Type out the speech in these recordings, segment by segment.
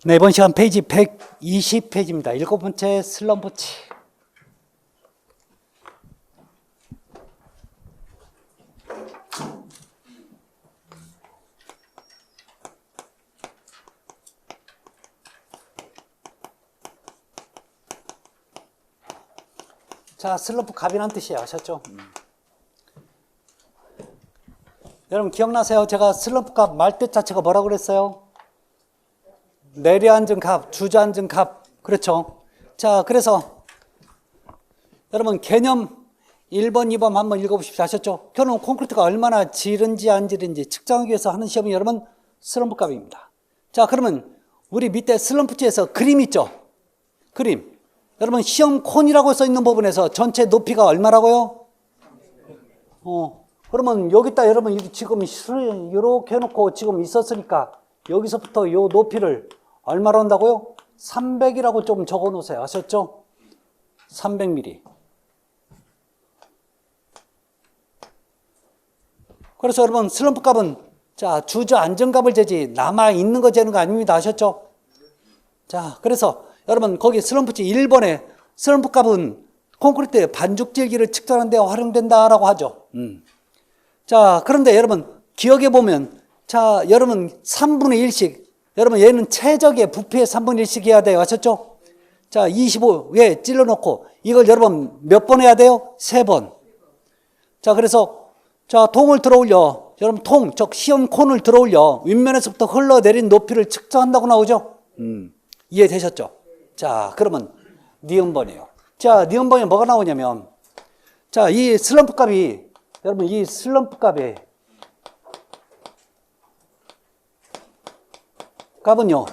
네, 이번 시간 페이지 120페이지입니다. 7번째 슬럼프치. 자, 슬럼프 갑이란 뜻이에요. 아셨죠? 여러분 기억나세요? 제가 슬럼프 값 말뜻 자체가 뭐라고 그랬어요? 내려앉은 값, 주저앉은 값. 그렇죠? 자, 그래서 여러분 개념 1번, 2번 한번 읽어보십시오. 아셨죠? 결국 콘크리트가 얼마나 지른지 안 지른지 측정하기 위해서 하는 시험이 여러분 슬럼프 값입니다. 자, 그러면 우리 밑에 슬럼프지에서 그림 있죠? 그림. 여러분 시험 콘이라고 써있는 부분에서 전체 높이가 얼마라고요? 그러면 여기다 여러분 지금 이렇게 해놓고 지금 있었으니까 여기서부터 요 높이를 얼마로 한다고요? 300이라고 좀 적어 놓으세요. 아셨죠? 300mm. 그래서 여러분 슬럼프 값은 자 주저앉은 값을 재지 남아있는 거 재는 거 아닙니다. 아셨죠? 자, 그래서 여러분 거기 슬럼프지 1번에 슬럼프 값은 콘크리트의 반죽질기를 측정하는 데 활용된다라고 하죠. 자, 그런데 여러분 기억해 보면 자, 여러분 3분의 1씩 여러분 얘는 최적의 부피의 3분의 1씩 해야 돼요. 아셨죠? 자, 25에 찔러 놓고 이걸 여러분 몇 번 해야 돼요? 3번. 자, 그래서 자, 통을 들어 올려. 여러분 즉 시험 콘을 들어 올려. 윗면에서부터 흘러내린 높이를 측정한다고 나오죠? 이해되셨죠? 자, 그러면 니은번이에요. 자, 니은번에 뭐가 나오냐면 자, 이 슬럼프 값이 여러분 이 슬럼프 값은요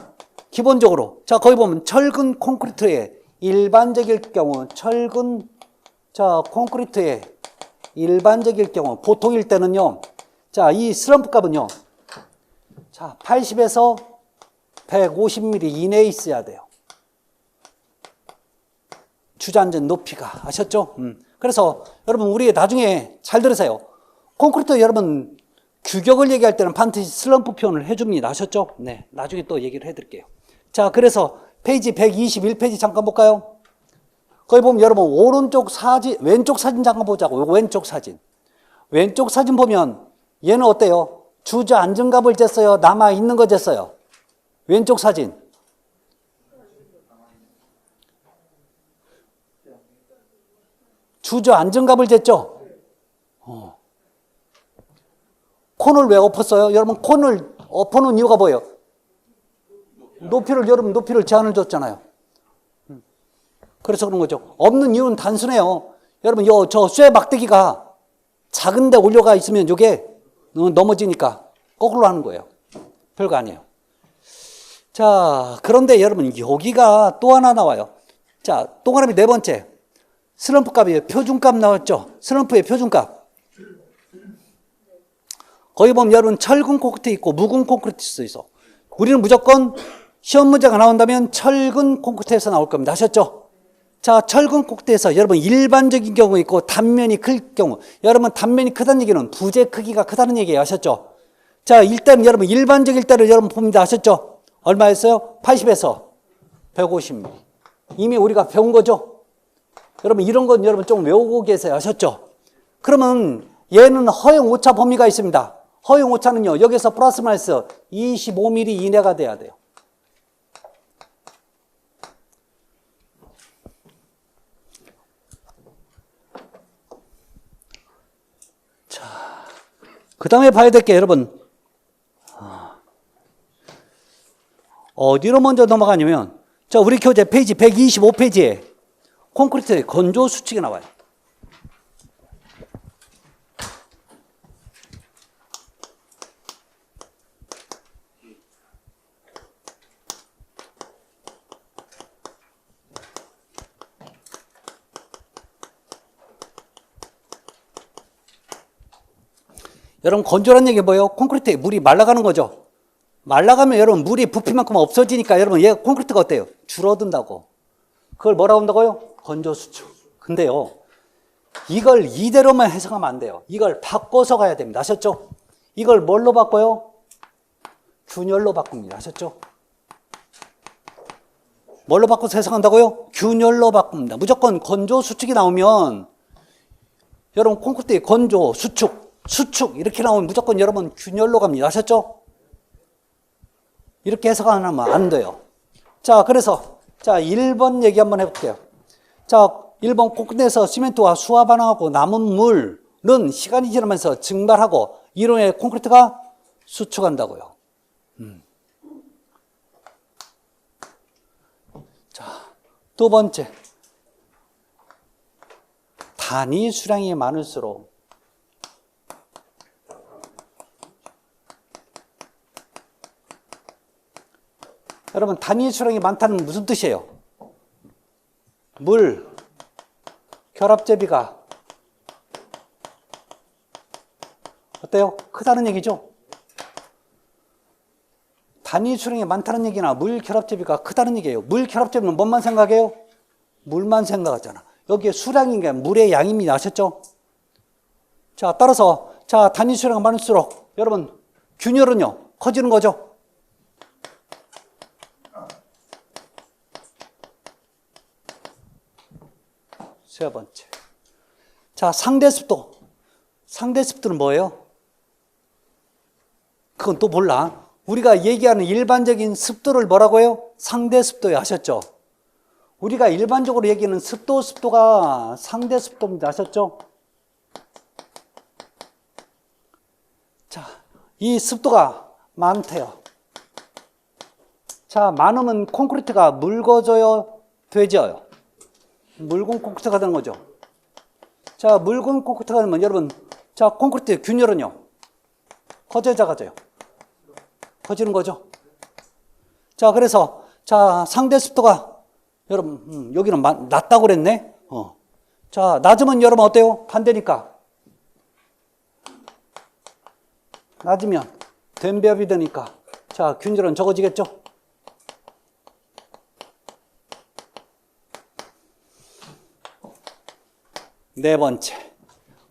기본적으로 자 거기 보면 철근 콘크리트의 일반적일 경우 철근 자 콘크리트의 일반적일 경우 보통일 때는요 자 이 슬럼프 값은요 자 80에서 150mm 이내에 있어야 돼요. 주저앉은 높이가 아셨죠? 그래서 여러분 우리 나중에 잘 들으세요. 콘크리트 여러분 규격을 얘기할 때는 반드시 슬럼프 표현을 해줍니다. 아셨죠? 네, 나중에 또 얘기를 해드릴게요. 자, 그래서 페이지 121페이지 잠깐 볼까요? 거기 보면 여러분 오른쪽 사진, 왼쪽 사진 잠깐 보자고. 요거 왼쪽 사진. 왼쪽 사진 보면 얘는 어때요? 주저앉은 값을 쟀어요? 남아있는 거 쟀어요? 왼쪽 사진. 주저앉은 값을 쟀죠? 콘을 왜 엎었어요? 여러분 콘을 엎어놓은 이유가 뭐예요? 여러분 높이를 제한을 줬잖아요. 그래서 그런 거죠. 없는 이유는 단순해요. 여러분 저 쇠 막대기가 작은 데 올려가 있으면 이게 넘어지니까 거꾸로 하는 거예요. 별거 아니에요. 자, 그런데 여러분 여기가 또 하나 나와요. 자, 동그라미 네 번째. 슬럼프 값이에요. 표준값 나왔죠? 슬럼프의 표준값. 거기 보면 여러분 철근 콘크리트 있고 묵은 콘크리트 있어. 우리는 무조건 시험 문제가 나온다면 철근 콘크리트에서 나올 겁니다. 아셨죠? 자, 철근 콘크리트에서 여러분 일반적인 경우 있고 단면이 클 경우. 여러분 단면이 크다는 얘기는 부재 크기가 크다는 얘기예요. 아셨죠? 자, 일단 여러분 일반적일 때를 여러분 봅니다. 아셨죠? 얼마였어요? 80에서 150mm. 이미 우리가 배운 거죠? 여러분 이런 건 여러분 좀 외우고 계세요. 아셨죠? 그러면 얘는 허용 오차 범위가 있습니다. 허용 오차는요 여기서 플러스 마이너스 25mm 이내가 돼야 돼요. 자, 그 다음에 봐야 될 게 여러분 어디로 먼저 넘어가냐면 자, 우리 교재 페이지 125페이지에 콘크리트의 건조 수칙이 나와요. 여러분 건조란 얘기 뭐예요? 콘크리트에 물이 말라가는 거죠. 말라가면 여러분 물이 부피만큼 없어지니까 여러분 얘 콘크리트가 어때요? 줄어든다고. 그걸 뭐라고 한다고요? 건조 수축. 근데요 이걸 이대로만 해석하면 안 돼요. 이걸 바꿔서 가야 됩니다. 아셨죠? 이걸 뭘로 바꿔요? 균열로 바꿉니다. 아셨죠? 뭘로 바꿔서 해석한다고요? 균열로 바꿉니다. 무조건 건조, 수축이 나오면 여러분 콩쿠르트에 건조, 수축 이렇게 나오면 무조건 여러분 균열로 갑니다. 아셨죠? 이렇게 해석 안 하면 안 돼요. 자, 그래서 자 1번 얘기 한번 해볼게요. 자, 1번 콩쿠르트에서 시멘트와 수화 반응하고 남은 물은 시간이 지나면서 증발하고 이로 인해 콘크리트가 수축한다고요. 자, 두 번째. 단위 수량이 많을수록 여러분 단위 수량이 많다는 무슨 뜻이에요? 물, 결합제비가 어때요? 크다는 얘기죠? 단위 수량이 많다는 얘기나 물 결합제비가 크다는 얘기예요. 물 결합제비는 뭔만 생각해요? 물만 생각하잖아. 여기에 수량인 게 물의 양입니다. 아셨죠? 자, 따라서 자 단위 수량이 많을수록 여러분 균열은요 커지는 거죠. 세 번째. 자, 상대 습도. 상대 습도는 뭐예요? 그건 또 몰라. 우리가 얘기하는 일반적인 습도를 뭐라고 해요? 상대 습도에 아셨죠? 우리가 일반적으로 얘기하는 습도가 상대 습도입니다. 아셨죠? 자, 이 습도가 많대요. 자, 많으면 콘크리트가 묽어져요? 돼져요? 묽은 콘크리트가 되는 거죠. 자, 묽은 콘크리트가 되면 여러분, 자, 콘크리트의 균열은요? 커져요, 작아져요? 커지는 거죠. 자, 그래서 자, 상대 습도가 여러분 여기는 낮다고 그랬네. 자, 낮으면 여러분 어때요? 반대니까. 낮으면 된배합이 되니까 자, 균열은 적어지겠죠. 네 번째.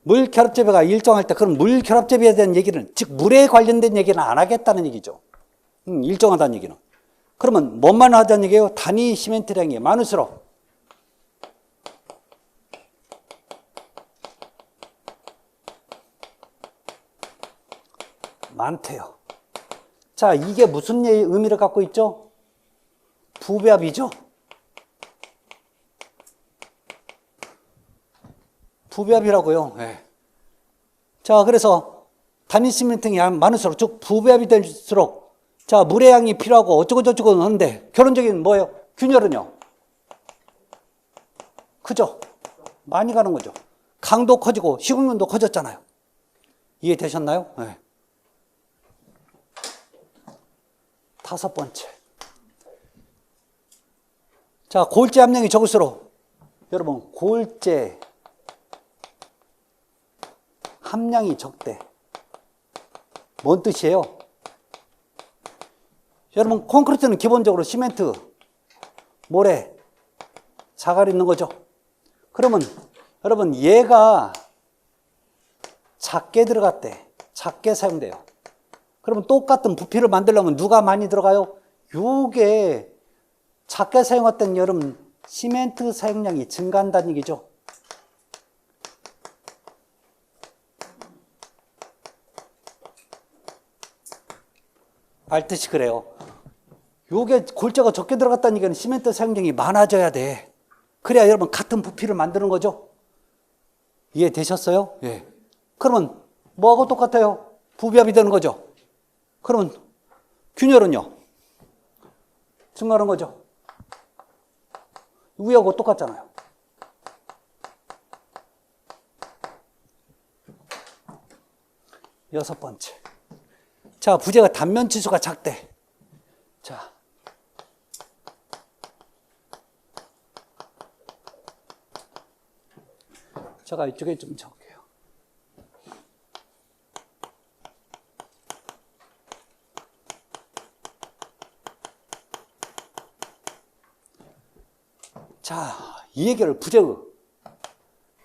물 결합제비가 일정할 때 그럼 물 결합제비에 대한 얘기는 즉 물에 관련된 얘기는 안 하겠다는 얘기죠. 일정하다는 얘기는. 그러면 뭔만 하자는 얘기예요? 단위 시멘트량이 많을수록 많대요. 자, 이게 무슨 의미를 갖고 있죠? 부배합이죠. 부배합이라고요. 네. 자, 그래서 단위 시멘트량이 많을수록 즉 부배합이 될수록 자, 물의 양이 필요하고 어쩌고 저쩌고 하는데 결론적인 뭐예요? 균열은요? 크죠? 많이 가는 거죠. 강도 커지고 시공률도 커졌잖아요. 이해되셨나요? 네. 다섯 번째. 자, 골재 함량이 적을수록 여러분 골재 함량이 적대. 뭔 뜻이에요? 여러분 콘크리트는 기본적으로 시멘트, 모래, 자갈이 있는 거죠. 그러면 여러분 얘가 작게 들어갔대. 작게 사용돼요. 그러면 똑같은 부피를 만들려면 누가 많이 들어가요? 요게 작게 사용했던 여러분 시멘트 사용량이 증가한다는 얘기죠. 알듯이 그래요. 요게 골재가 적게 들어갔다는 얘기는 시멘트 사용량이 많아져야 돼. 그래야 여러분 같은 부피를 만드는 거죠. 이해되셨어요? 예. 그러면 뭐하고 똑같아요? 부비합이 되는 거죠. 그러면 균열은요? 증가하는 거죠. 위하고 똑같잖아요. 여섯 번째. 자, 부재가 단면 치수가 작대. 자. 제가 이쪽에 좀 적을게요. 자, 이 얘기를 부재의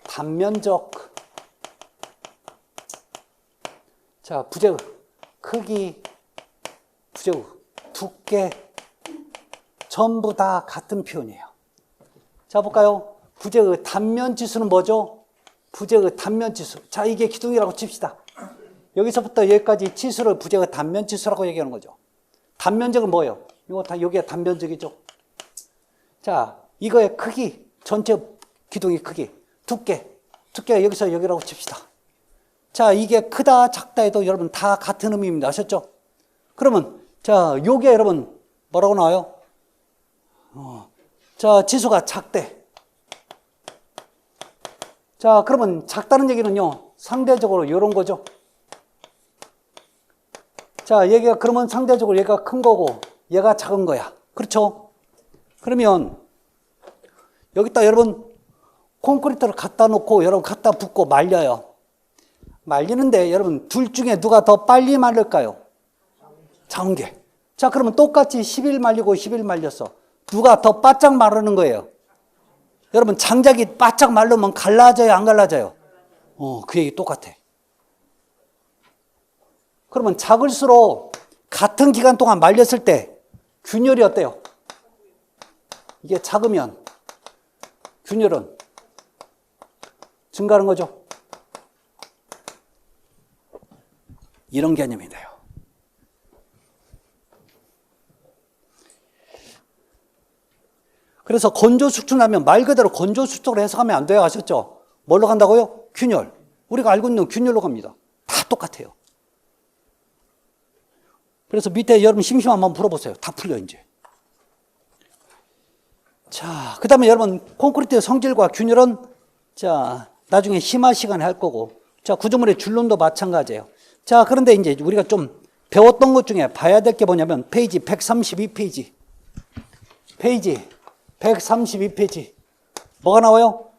단면적 자, 부재의 크기, 부재의 두께, 전부 다 같은 표현이에요. 자, 볼까요? 부재의 단면지수는 뭐죠? 부재의 단면지수. 자, 이게 기둥이라고 칩시다. 여기서부터 여기까지 지수를 부재의 단면지수라고 얘기하는 거죠. 단면적은 뭐예요? 이거 다 여기가 단면적이죠. 자, 이거의 크기, 전체 기둥의 크기, 두께가 여기서 여기라고 칩시다. 자, 이게 크다 작다 해도 여러분 다 같은 의미입니다. 아셨죠? 그러면 자, 요게 여러분 뭐라고 나와요? 자, 지수가 작대. 자, 그러면 작다는 얘기는요, 상대적으로 이런 거죠. 자, 얘가 그러면 상대적으로 얘가 큰 거고 얘가 작은 거야. 그렇죠? 그러면 여기다 여러분 콘크리트를 갖다 놓고 여러분 갖다 붓고 말려요. 말리는데 여러분 둘 중에 누가 더 빨리 말릴까요? 작은 게. 자, 그러면 똑같이 10일 말리고 10일 말렸어. 누가 더 바짝 마르는 거예요? 여러분 장작이 바짝 마르면 갈라져요, 안 갈라져요? 그 얘기 똑같아. 그러면 작을수록 같은 기간 동안 말렸을 때 균열이 어때요? 이게 작으면 균열은 증가하는 거죠. 이런 개념이 돼요. 그래서 건조숙축하면 말 그대로 건조숙축을 해석하면 안 돼요. 아셨죠? 뭘로 간다고요? 균열. 우리가 알고 있는 균열로 갑니다. 다 똑같아요. 그래서 밑에 여러분 심심하면 한번 풀어보세요. 다 풀려 이제. 자, 그 다음에 여러분 콘크리트의 성질과 균열은 자 나중에 심화 시간에 할 거고, 자 구조물의 줄론도 마찬가지예요. 자, 그런데 이제 우리가 좀 배웠던 것 중에 봐야 될 게 뭐냐면 페이지 132페이지. 페이지 132페이지. 뭐가 나와요?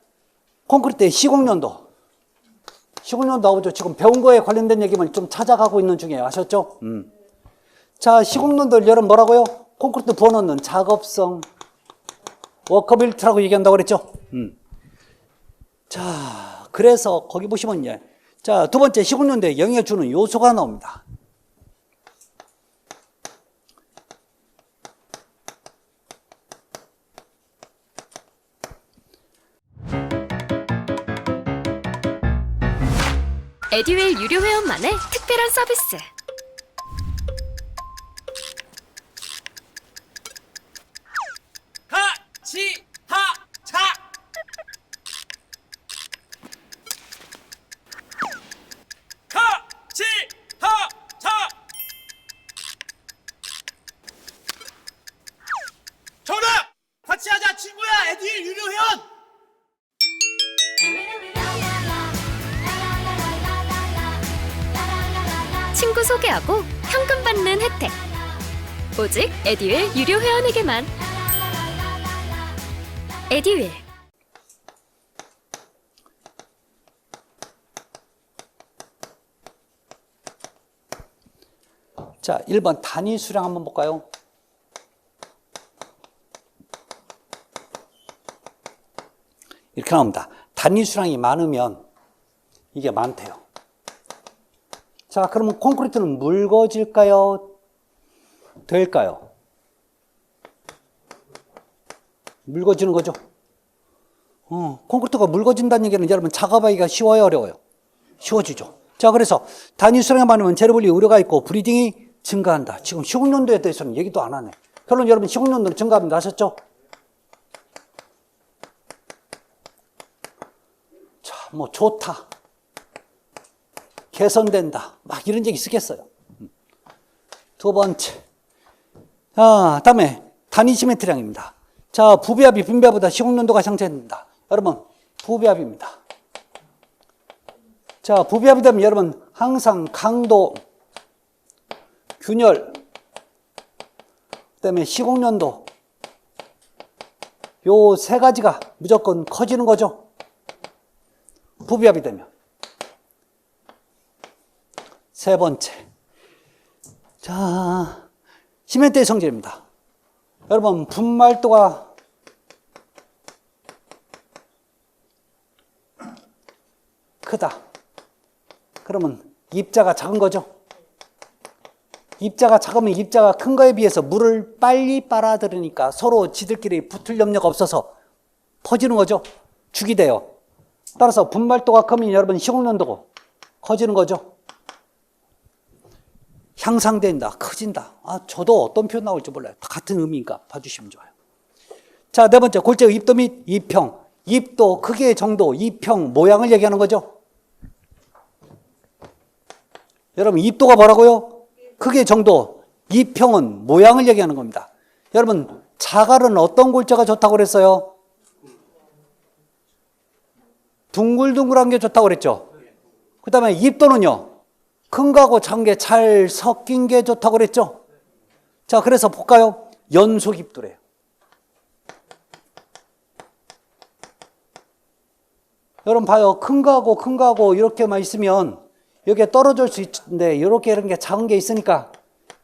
콘크리트의 시공연도. 시공연도 나오죠. 지금 배운 거에 관련된 얘기만 좀 찾아가고 있는 중이에요. 아셨죠? 자, 시공연도를 여러분 뭐라고요? 콘크리트 부어넣는 작업성. 워커빌트라고 얘기한다고 그랬죠? 자, 그래서 거기 보시면요. 자, 두 번째 시공연도에 영향을 주는 요소가 나옵니다. 에듀윌 유료 회원만의 특별한 서비스. 하치하차 하치하차 정답! 같이 하자 친구야. 에듀윌 유료 회원. 친구 소개하고 현금 받는 혜택. 오직 에듀윌 유료 회원에게만. 에듀윌. 자, 1번 단위 수량 한번 볼까요? 이렇게 나옵니다. 단위 수량이 많으면 이게 많대요. 자, 그러면 콘크리트는 묽어질까요? 될까요? 묽어지는 거죠. 콘크리트가 묽어진다는 얘기는 여러분 작업하기가 쉬워요, 어려워요? 쉬워지죠. 자, 그래서 단위 수량이 많으면 재료분리 우려가 있고 브리딩이 증가한다. 지금 시공연도에 대해서는 얘기도 안 하네. 결론 여러분 시공연도는 증가합니다. 아셨죠? 자, 뭐 좋다, 개선된다, 막 이런 얘기 쓰겠어요. 두 번째. 자, 다음에 단위 시멘트량입니다. 자, 부비압이 빈비압보다 시공연도가 상쇄된다. 여러분, 부비압입니다. 자, 부비압이 되면 여러분 항상 강도, 균열, 그다음에 시공연도, 요 세 가지가 무조건 커지는 거죠. 부비압이 되면. 세 번째. 자, 시멘트의 성질입니다. 여러분, 분말도가 크다. 그러면 입자가 작은 거죠. 입자가 작으면 입자가 큰 거에 비해서 물을 빨리 빨아들이니까 서로 지들끼리 붙을 염려가 없어서 퍼지는 거죠. 죽이 돼요. 따라서 분말도가 크면 여러분 시공연도고 커지는 거죠. 향상된다, 커진다. 저도 어떤 표현 나올지 몰라요. 다 같은 의미인가 봐주시면 좋아요. 자, 네 번째, 골재의 입도 및 입형. 입도, 크기의 정도, 입형, 모양을 얘기하는 거죠. 여러분, 입도가 뭐라고요? 크기의 정도, 입형은 모양을 얘기하는 겁니다. 여러분, 자갈은 어떤 골재가 좋다고 그랬어요? 둥글둥글한 게 좋다고 그랬죠. 그 다음에 입도는요, 큰 거하고 작은 게 잘 섞인 게 좋다고 그랬죠. 자, 그래서 볼까요? 연속 입도래요. 여러분 봐요. 큰 거하고 이렇게만 있으면 여기에 떨어질 수 있는데 이렇게 이런 게 작은 게 있으니까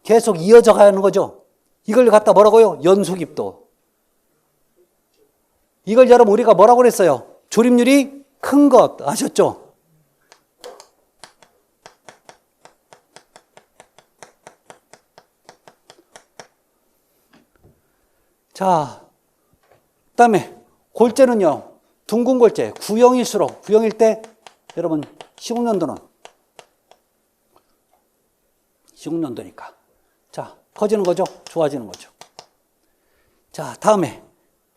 계속 이어져 가는 거죠. 이걸 갖다 뭐라고요? 연속 입도. 이걸 여러분 우리가 뭐라고 그랬어요? 조립률이 큰 것 아셨죠? 자, 그 다음에 골재는요, 둥근 골재, 구형일 때 여러분 시공연도는 시공연도니까 자, 커지는 거죠? 좋아지는 거죠. 자, 다음에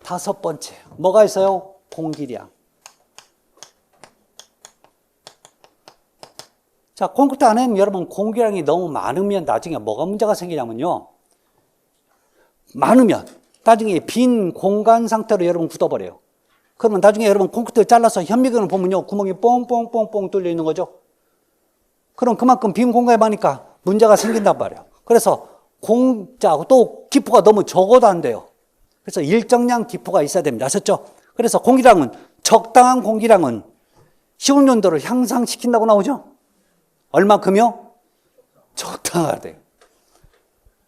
다섯 번째 뭐가 있어요? 공기량. 자, 콘크리트 안에는 여러분 공기량이 너무 많으면 나중에 뭐가 문제가 생기냐면요, 많으면 나중에 빈 공간 상태로 여러분 굳어버려요. 그러면 나중에 여러분 콘크리트를 잘라서 현미경을 보면요, 구멍이 뽕뽕뽕뽕 뚫려 있는 거죠. 그럼 그만큼 빈 공간이 많으니까 문제가 생긴단 말이에요. 그래서 또 기포가 너무 적어도 안 돼요. 그래서 일정량 기포가 있어야 됩니다. 아셨죠? 그래서 공기량은, 적당한 공기량은 시공연도를 향상시킨다고 나오죠? 얼마큼요? 적당하야 돼요.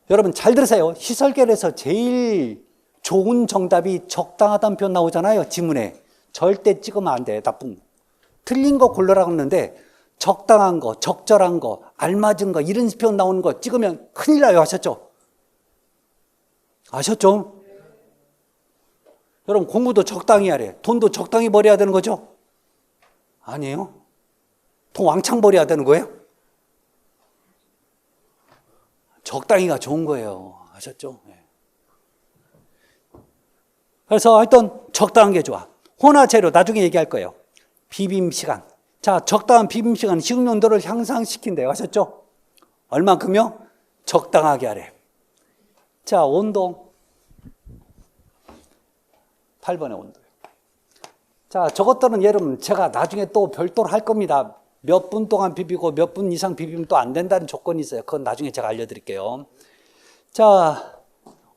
여러분 잘 들으세요. 시설계에서 제일 좋은 정답이 적당하다는 표현 나오잖아요. 지문에. 절대 찍으면 안 돼. 나쁜 거. 틀린 거 고르라고 했는데 적당한 거, 적절한 거, 알맞은 거 이런 표현 나오는 거 찍으면 큰일 나요. 아셨죠? 아셨죠? 여러분 공부도 적당히 하래. 돈도 적당히 벌여야 되는 거죠? 아니에요. 돈 왕창 벌여야 되는 거예요? 적당히가 좋은 거예요. 아셨죠? 네. 그래서 하여튼 적당한 게 좋아. 혼화 재료 나중에 얘기할 거예요. 비빔 시간. 자, 적당한 비빔 시간 시공연도를 향상시킨대요. 아셨죠? 얼만큼요? 적당하게 하래. 자, 온도. 8번의 온도. 자, 저것들은 여러분 제가 나중에 또 별도로 할 겁니다. 몇 분 동안 비비고 몇 분 이상 비비면 또 안 된다는 조건이 있어요. 그건 나중에 제가 알려드릴게요. 자,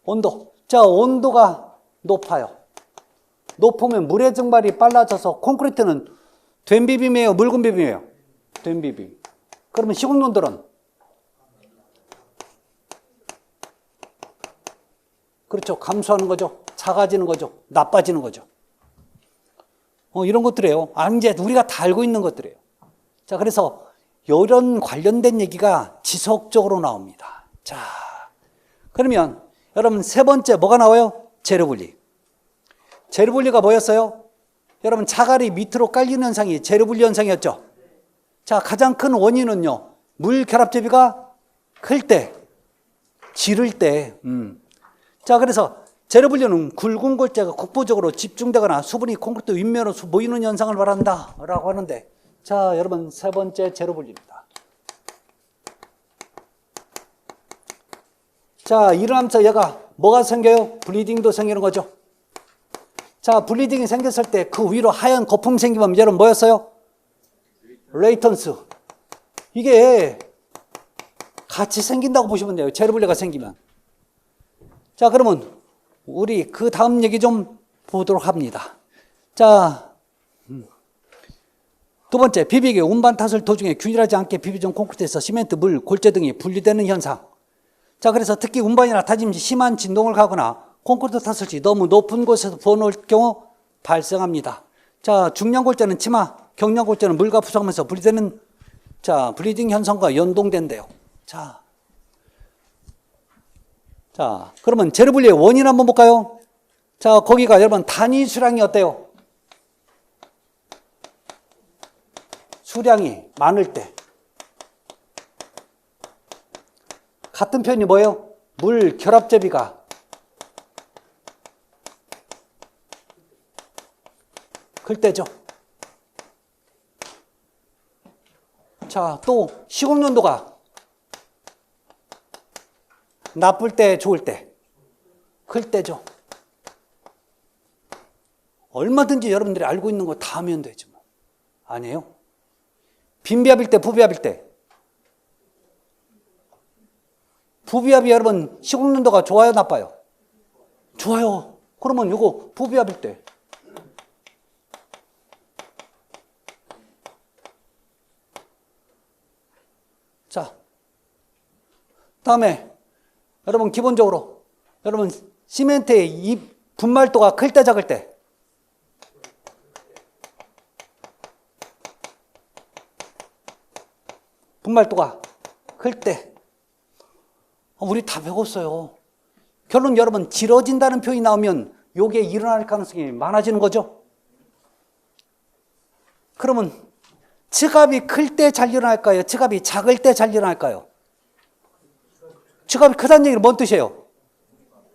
온도. 자, 온도가 높아요. 높으면 물의 증발이 빨라져서 콘크리트는 된 비빔이에요? 묽은 비빔이에요? 된 비빔. 그러면 시공연도는? 그렇죠. 감소하는 거죠. 작아지는 거죠. 나빠지는 거죠. 이런 것들이에요. 이제 우리가 다 알고 있는 것들이에요. 자, 그래서 이런 관련된 얘기가 지속적으로 나옵니다. 자, 그러면 여러분 세 번째 뭐가 나와요? 재료 분리. 재료 분리가 뭐였어요? 여러분 자갈이 밑으로 깔리는 현상이 재료 분리 현상이었죠. 자, 가장 큰 원인은요, 물 결합 대비가 클 때, 지를 때. 자, 그래서 재료 분리는 굵은 골재가 국부적으로 집중되거나 수분이 콘크리트 윗면으로 모이는 현상을 말한다 라고 하는데, 자, 여러분 세 번째 재료 분리입니다. 자, 일어나면서 얘가 뭐가 생겨요? 블리딩도 생기는 거죠. 자, 블리딩이 생겼을 때 그 위로 하얀 거품 생기면 여러분 뭐였어요? 레이턴스. 이게 같이 생긴다고 보시면 돼요. 재료 분리가 생기면. 자, 그러면 우리 그 다음 얘기 좀 보도록 합니다. 자, 두 번째, 비비기, 운반 타설 도중에 균일하지 않게 비비전 콘크리트에서 시멘트, 물, 골재 등이 분리되는 현상. 자, 그래서 특히 운반이나 타짐 시 심한 진동을 가거나 콘크리트 탔을 시 너무 높은 곳에서 부어놓을 경우 발생합니다. 자, 중량 골재는 치마, 경량 골재는 물과 부착하면서 분리되는, 자, 블리딩 현상과 연동된대요. 자, 자, 그러면 재료 분리의 원인 한번 볼까요? 자, 거기가 여러분 단위 수량이 어때요? 수량이 많을 때. 같은 표현이 뭐예요? 물 결합 제비가 클 때죠. 자, 또 시공연도가 나쁠 때, 좋을 때, 클 때죠. 얼마든지 여러분들이 알고 있는 거 다 하면 되죠. 아니에요? 빈비압일 때, 부비압일 때. 부비압이 여러분 시공연도가 좋아요, 나빠요? 좋아요. 그러면 이거 부비압일 때. 자, 다음에 여러분 기본적으로 여러분 시멘트의 이 분말도가 클 때 작을 때. 분말도가 클 때. 우리 다 배웠어요. 결론 여러분 질어진다는 표현이 나오면 요게 일어날 가능성이 많아지는 거죠. 그러면 측압이 클 때 잘 일어날까요? 측압이 작을 때 잘 일어날까요? 측압이 크다는 얘기는 뭔 뜻이에요?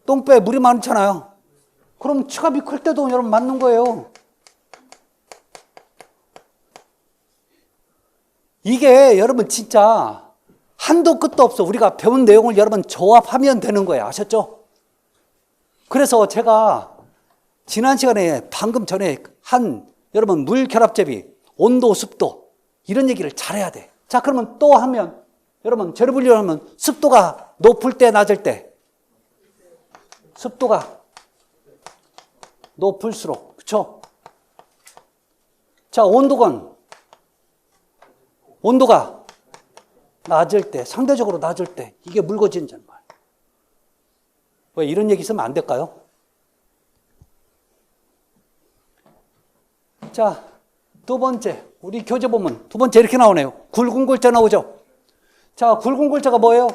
똥배에 물이 많잖아요. 그럼 측압이 클 때도 여러분 맞는 거예요. 이게 여러분 진짜 한도 끝도 없어. 우리가 배운 내용을 여러분 조합하면 되는 거예요. 아셨죠? 그래서 제가 지난 시간에 방금 전에 한 여러분 물 결합 제비, 온도, 습도 이런 얘기를 잘해야 돼. 자, 그러면 또 하면 여러분 재료 분리를 하면 습도가 높을 때 낮을 때 습도가 높을수록 그렇죠? 자, 온도가 낮을 때, 상대적으로 낮을 때 이게 묽어지는 말. 왜 이런 얘기 있으면 안 될까요? 자, 두 번째 우리 교재 보면 두 번째 이렇게 나오네요. 굵은 골자 나오죠? 자, 굵은 골자가 뭐예요?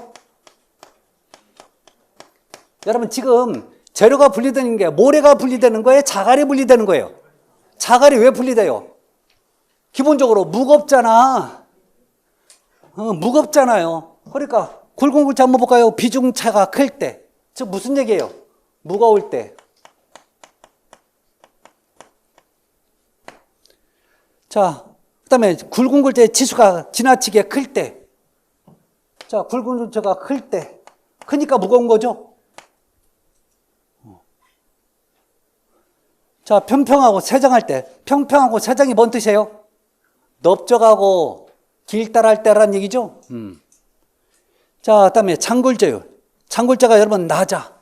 여러분 지금 재료가 분리되는 게 모래가 분리되는 거예요? 자갈이 분리되는 거예요? 자갈이 왜 분리돼요? 기본적으로 무겁잖아. 무겁잖아요. 그러니까 굵은 골자 한번 볼까요? 비중차가 클 때. 즉 무슨 얘기예요? 무거울 때. 자, 그 다음에 굵은 골자의 치수가 지나치게 클 때. 자, 굵은 골자가 클 때. 크니까 무거운 거죠? 자, 평평하고 세장할 때. 평평하고 세장이 뭔 뜻이에요? 넓적하고 길다랄 때라는 얘기죠? 자, 그 다음에 장골자요. 장골자가 여러분 낮아.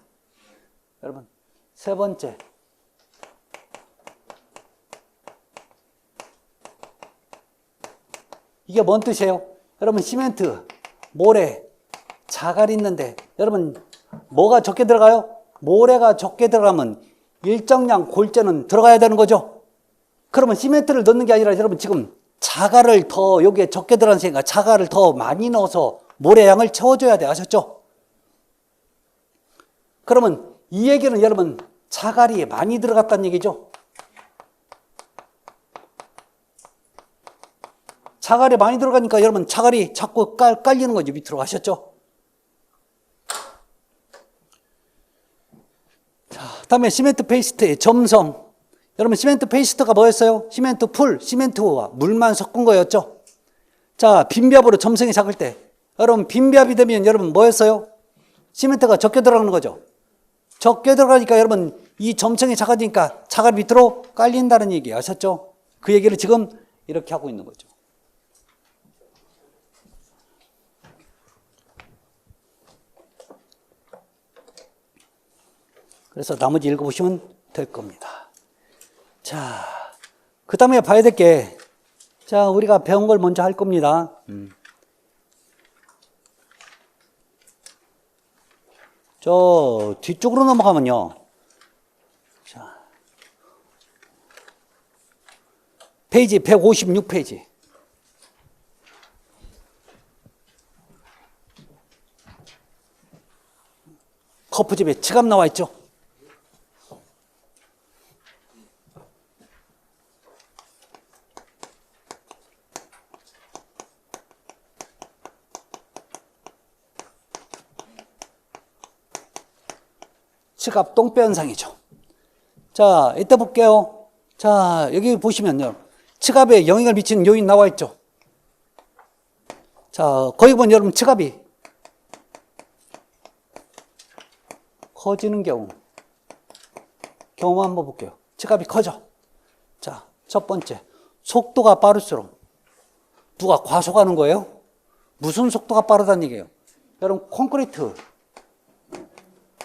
여러분, 세 번째. 이게 뭔 뜻이에요? 여러분, 시멘트, 모래, 자갈 있는데, 여러분, 뭐가 적게 들어가요? 모래가 적게 들어가면 일정량 골재는 들어가야 되는 거죠? 그러면 시멘트를 넣는 게 아니라 여러분 지금 자갈을 더 여기에 적게 들어가니까 자갈을 더 많이 넣어서 모래양을 채워줘야 돼. 아셨죠? 그러면 이 얘기는 여러분 자갈이 많이 들어갔다는 얘기죠. 자갈이 많이 들어가니까 여러분 자갈이 자꾸 깔리는 거죠. 밑으로. 아셨죠? 자, 다음에 시멘트 페이스트의 점성. 여러분 시멘트 페이스트가 뭐였어요? 시멘트 풀, 시멘트와 물만 섞은 거였죠. 자, 빈비압으로 점성이 작을 때 여러분 빈비압이 되면 여러분 뭐였어요? 시멘트가 적게 들어가는 거죠. 적게 들어가니까 여러분 이 점성이 작아지니까 자갈 밑으로 깔린다는 얘기 아셨죠? 그 얘기를 지금 이렇게 하고 있는 거죠. 그래서 나머지 읽어보시면 될 겁니다. 자, 그 다음에 봐야 될 게, 자, 우리가 배운 걸 먼저 할 겁니다. 저 뒤쪽으로 넘어가면요. 자, 페이지 156페이지. 거푸집에 지갑 나와 있죠. 지갑 똥배 현상이죠. 자, 이따 볼게요. 자, 여기 보시면요. 지갑에 영향을 미치는 요인 나와 있죠. 자, 거기 보면 여러분 지갑이 커지는 경우 한번 볼게요. 지갑이 커져. 자, 첫 번째, 속도가 빠를수록 누가 과속하는 거예요? 무슨 속도가 빠르다는 얘기예요? 여러분 콘크리트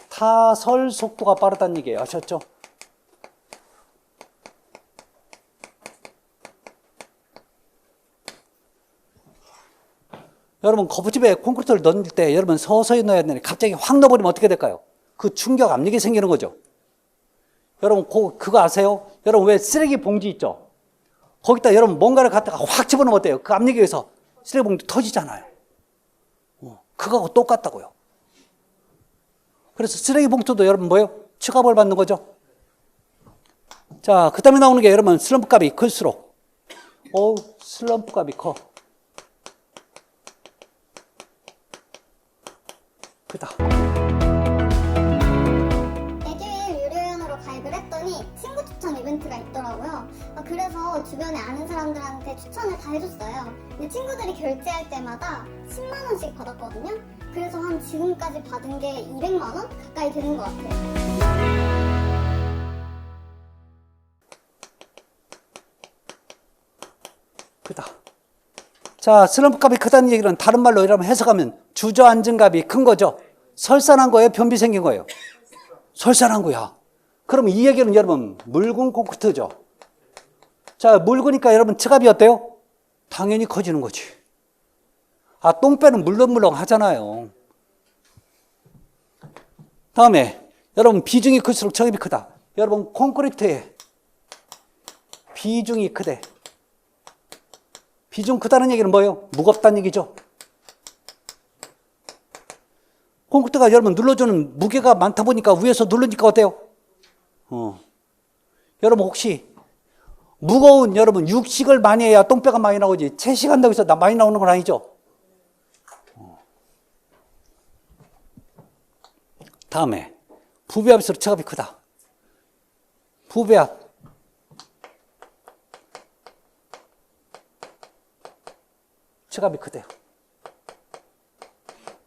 타설 속도가 빠르다는 얘기예요. 아셨죠? 여러분 거푸집에 콘크리트를 넣을 때 여러분 서서히 넣어야 되는데 갑자기 확 넣어버리면 어떻게 될까요? 그 충격 압력이 생기는 거죠. 여러분 그거 아세요? 여러분 왜 쓰레기 봉지 있죠? 거기다 여러분 뭔가를 갖다가 확 집어넣으면 어때요? 그 압력에 의해서 쓰레기 봉지 터지잖아요. 그거하고 똑같다고요. 그래서 쓰레기 봉투도 여러분 뭐예요? 취급을 받는 거죠. 자, 그 다음에 나오는 게 여러분 슬럼프 값이 클수록 슬럼프 값이 커. 크다. 에듀윌 유료회원으로 가입을 했더니 친구 추천 이벤트가 있더라고요. 그래서 주변에 아는 사람들한테 추천을 다 해줬어요. 근데 친구들이 결제할 때마다 10만 원씩 받았거든요. 그래서 한 지금까지 받은 게 200만 원 가까이 되는 것 같아요. 크다. 자, 슬럼프 값이 크다는 얘기는 다른 말로 이러면 해석하면 주저앉은 값이 큰 거죠. 설산한 거예요? 변비 생긴 거예요? 설산한 거야. 그럼 이 얘기는 여러분 묽은 콘크리트죠. 자, 묽으니까 여러분 지갑이 어때요? 당연히 커지는 거지. 아, 똥배는 물렁물렁 하잖아요. 다음에 여러분 비중이 클수록 지갑이 크다. 여러분 콘크리트에 비중이 크대. 비중 크다는 얘기는 뭐예요? 무겁다는 얘기죠. 콘크리트가 여러분 눌러주는 무게가 많다 보니까 위에서 누르니까 어때요? 여러분 혹시 무거운 여러분 육식을 많이 해야 똥배가 많이 나오지 채식한다고 해서 많이 나오는 건 아니죠. 다음에 부배합일수록 지갑이 크다. 부배합 지갑이 크대요.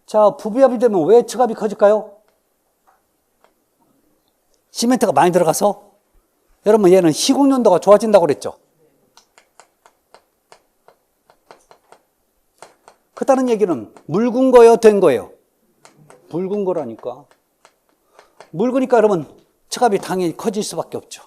자, 부배합이 되면 왜 지갑이 커질까요? 시멘트가 많이 들어가서 여러분 얘는 시공 연도가 좋아진다고 그랬죠. 크다는 얘기는 묽은 거예요, 된 거예요? 묽은 거라니까. 묽으니까 여러분 지갑이 당연히 커질 수밖에 없죠.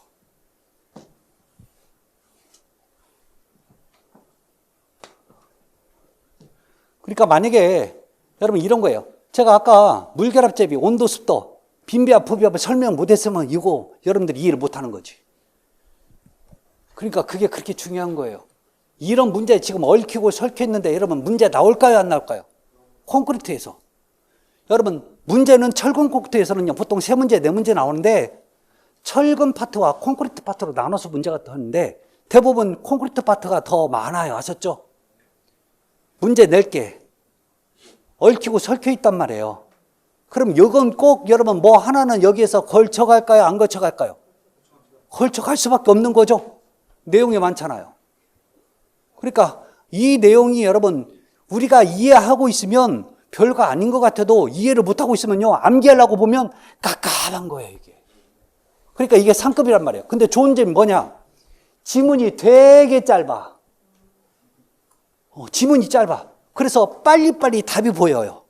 그러니까 만약에 여러분 이런 거예요. 제가 아까 물결합,제비, 온도, 습도, 빈비압, 부비압을 설명 못했으면 이거 여러분들이 이해를 못하는 거지. 그러니까 그게 그렇게 중요한 거예요. 이런 문제 지금 얽히고 설켜 있는데 여러분 문제 나올까요, 안 나올까요? 콘크리트에서. 여러분 문제는 철근 콘크리트에서는요 보통 3문제, 4문제 나오는데 철근 파트와 콘크리트 파트로 나눠서 문제가 되는데 대부분 콘크리트 파트가 더 많아요. 아셨죠? 문제 낼게 얽히고 설켜 있단 말이에요. 그럼 이건 꼭 여러분 뭐 하나는 여기에서 걸쳐갈까요, 안 걸쳐갈까요? 걸쳐갈 수밖에 없는 거죠. 내용이 많잖아요. 그러니까 이 내용이 여러분 우리가 이해하고 있으면 별거 아닌 것 같아도 이해를 못하고 있으면요 암기하려고 보면 깝깝한 거예요 이게. 그러니까 이게 상급이란 말이에요. 근데 좋은 점이 뭐냐? 지문이 되게 짧아. 지문이 짧아. 그래서 빨리빨리 답이 보여요.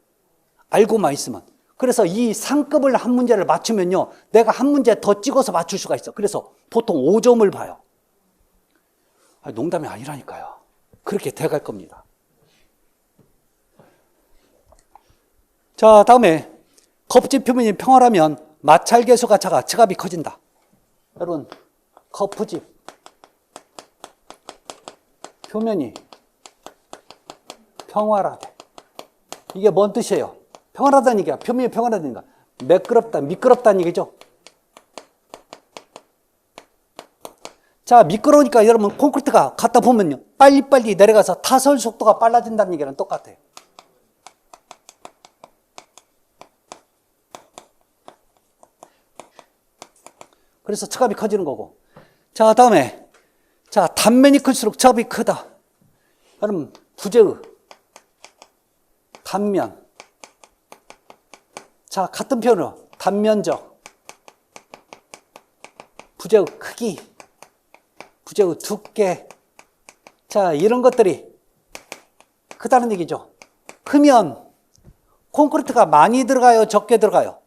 알고만 있으면. 그래서 이 상급을 한 문제를 맞추면요 내가 한 문제 더 찍어서 맞출 수가 있어. 그래서 보통 5점을 봐요. 농담이 아니라니까요. 그렇게 돼갈 겁니다. 자, 다음에 거푸집 표면이 평활하면 마찰 계수가 작아 지갑이 커진다. 여러분 거푸집 표면이 평활하대. 이게 뭔 뜻이에요? 평활하다는 얘기야. 표면이 평활하다니까. 매끄럽다, 미끄럽다는 얘기죠. 자, 미끄러우니까 여러분 콘크리트가 갖다 보면요, 빨리빨리 내려가서 타설 속도가 빨라진다는 얘기랑 똑같아요. 그래서 측압이 커지는 거고. 자, 다음에, 자, 단면이 클수록 측압이 크다. 여러분, 부재의 단면. 자, 같은 표현으로 단면적, 부재의 크기, 부재의 두께. 자, 이런 것들이 크다는 얘기죠. 크면 콘크리트가 많이 들어가요, 적게 들어가요?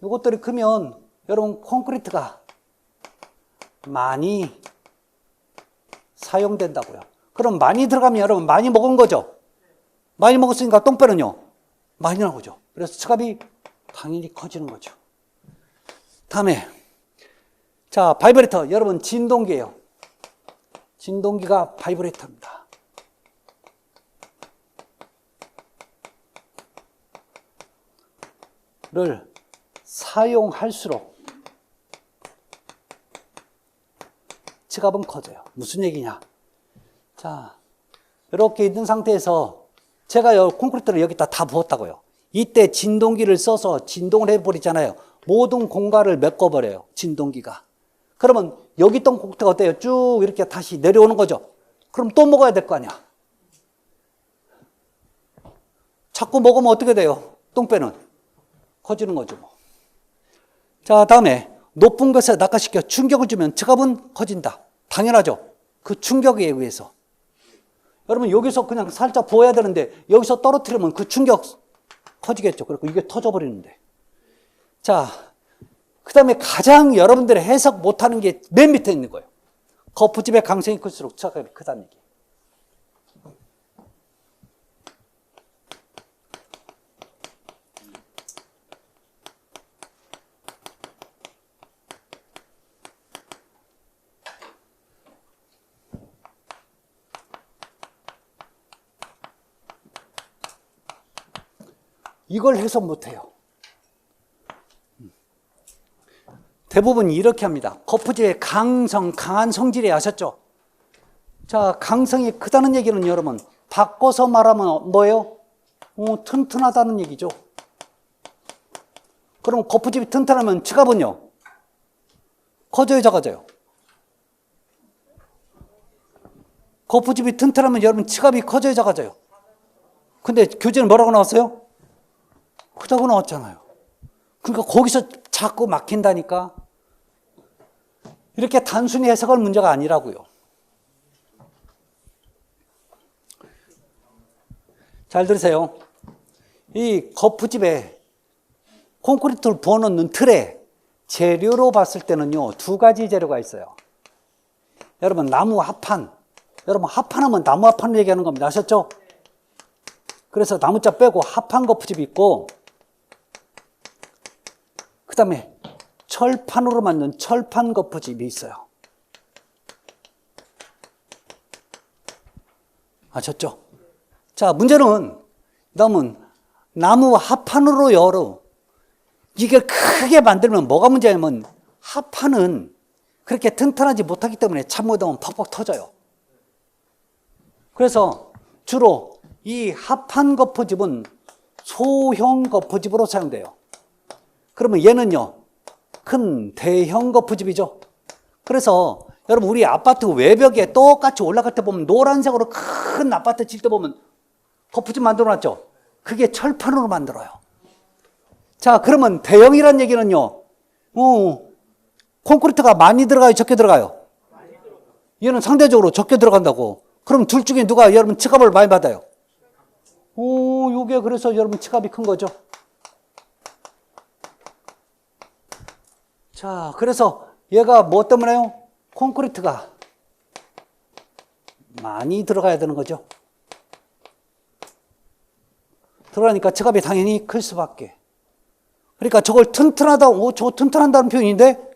이것들이 크면 여러분 콘크리트가 많이 사용된다고요. 그럼 많이 들어가면 여러분 많이 먹은 거죠. 많이 먹었으니까 똥배는요 많이 나오죠. 그래서 측압이 당연히 커지는 거죠. 다음에 자, 바이브레이터. 여러분 진동기예요. 진동기가 바이브레이터입니다. 를 사용할수록 측압은 커져요. 무슨 얘기냐? 자, 이렇게 있는 상태에서 제가 콘크리트를 여기다 다 부었다고요. 이때 진동기를 써서 진동을 해버리잖아요. 모든 공간을 메꿔버려요. 진동기가. 그러면 여기 있던 콘크리트가 어때요? 쭉 이렇게 다시 내려오는 거죠. 그럼 또 먹어야 될 거 아니야. 자꾸 먹으면 어떻게 돼요? 똥배는 커지는 거죠. 뭐. 자, 다음에 높은 것에 낙하시켜 충격을 주면 측압은 커진다. 당연하죠. 그 충격에 의해서. 여러분 여기서 그냥 살짝 부어야 되는데 여기서 떨어뜨리면 그 충격 커지겠죠. 그리고 이게 터져버리는데. 자, 그 다음에 가장 여러분들이 해석 못하는 게 맨 밑에 있는 거예요. 거푸집의 강성이 클수록 측압이 크다는 얘기. 이걸 해석 못해요. 대부분 이렇게 합니다. 거푸집의 강성, 강한 성질이 아셨죠? 자, 강성이 크다는 얘기는 여러분 바꿔서 말하면 뭐예요? 튼튼하다는 얘기죠. 그럼 거푸집이 튼튼하면 측압은요? 커져요, 작아져요? 거푸집이 튼튼하면 여러분 측압이 커져요, 작아져요? 근데 교재는 뭐라고 나왔어요? 크다고 나왔잖아요. 그러니까 거기서 자꾸 막힌다니까. 이렇게 단순히 해석할 문제가 아니라고요. 잘 들으세요. 이 거푸집에 콘크리트를 부어놓는 틀에 재료로 봤을 때는요, 두 가지 재료가 있어요. 여러분, 나무 합판. 여러분, 합판하면 나무 합판을 얘기하는 겁니다. 아셨죠? 그래서 나무자 빼고 합판 거푸집이 있고, 그 다음에 철판으로 만든 철판 거푸집이 있어요. 아셨죠? 자, 문제는 나무 합판으로 열어. 이게 크게 만들면 뭐가 문제냐면 합판은 그렇게 튼튼하지 못하기 때문에 잘못하면 퍽퍽 터져요. 그래서 주로 이 합판 거푸집은 소형 거푸집으로 사용돼요. 그러면 얘는요, 큰 대형 거푸집이죠. 그래서 여러분 우리 아파트 외벽에 똑같이 올라갈 때 보면 노란색으로 큰 아파트 질 때 보면 거푸집 만들어 놨죠. 그게 철판으로 만들어요. 자, 그러면 대형이란 얘기는요, 콘크리트가 많이 들어가요, 적게 들어가요? 얘는 상대적으로 적게 들어간다고. 그럼 둘 중에 누가 여러분 측압을 많이 받아요? 요게 그래서 여러분 측압이 큰 거죠. 자, 그래서 얘가 뭐 때문에요? 콘크리트가 많이 들어가야 되는 거죠. 들어가니까 측압이 당연히 클 수밖에. 그러니까 저걸 튼튼하다, 저거 튼튼한다는 표현인데,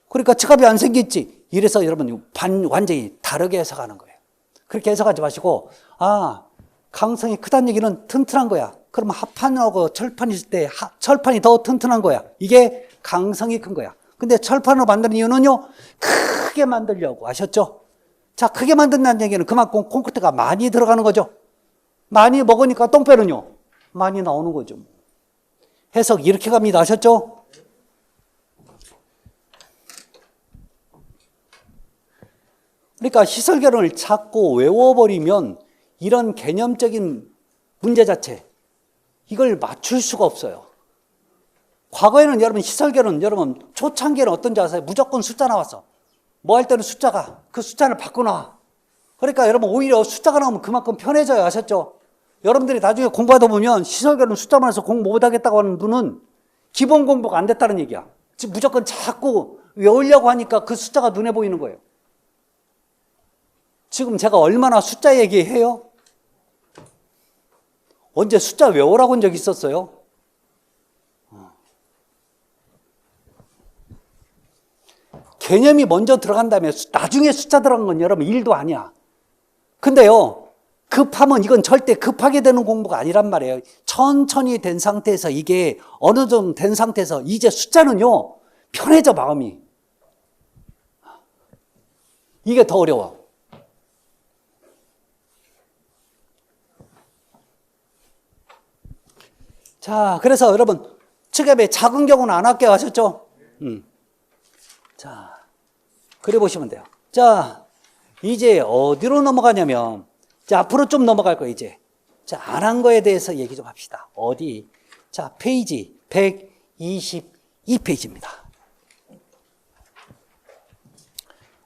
그러니까 측압이 안 생겼지. 이래서 여러분 완전히 다르게 해석하는 거예요. 그렇게 해석하지 마시고, 강성이 크다는 얘기는 튼튼한 거야. 그럼 합판하고 철판이 있을 때 철판이 더 튼튼한 거야. 이게 강성이 큰 거야. 근데 철판으로 만드는 이유는요, 크게 만들려고. 아셨죠? 자, 크게 만든다는 얘기는 그만큼 콘크리트가 많이 들어가는 거죠. 많이 먹으니까 똥배는요, 많이 나오는 거죠. 해석 이렇게 갑니다. 아셨죠? 그러니까 시설개론을 자꾸 외워버리면 이런 개념적인 문제 자체, 이걸 맞출 수가 없어요. 과거에는 여러분 시설개론, 여러분 초창기에는 어떤지 아세요? 무조건 숫자 나왔어. 뭐 할 때는 숫자가, 그 숫자를 바꿔놔. 그러니까 여러분 오히려 숫자가 나오면 그만큼 편해져요. 아셨죠? 여러분들이 나중에 공부하다 보면 시설개론 숫자만 해서 공부 못하겠다고 하는 분은 기본 공부가 안 됐다는 얘기야. 지금 무조건 자꾸 외우려고 하니까 그 숫자가 눈에 보이는 거예요. 지금 제가 얼마나 숫자 얘기해요? 언제 숫자 외우라고 한 적 있었어요? 개념이 먼저 들어간 다음에 나중에 숫자 들어간 건 여러분 일도 아니야. 근데요, 급하면 이건 절대 급하게 되는 공부가 아니란 말이에요. 천천히 된 상태에서 이게 어느 정도 된 상태에서 이제 숫자는요, 편해져 마음이. 이게 더 어려워. 자, 그래서 여러분 측압의 작은 경우는 안 할게요. 아셨죠? 자, 그래 보시면 돼요. 자, 이제 어디로 넘어가냐면, 자, 앞으로 좀 넘어갈 거예요, 이제. 자, 안 한 거에 대해서 얘기 좀 합시다. 어디? 자, 페이지 122페이지입니다.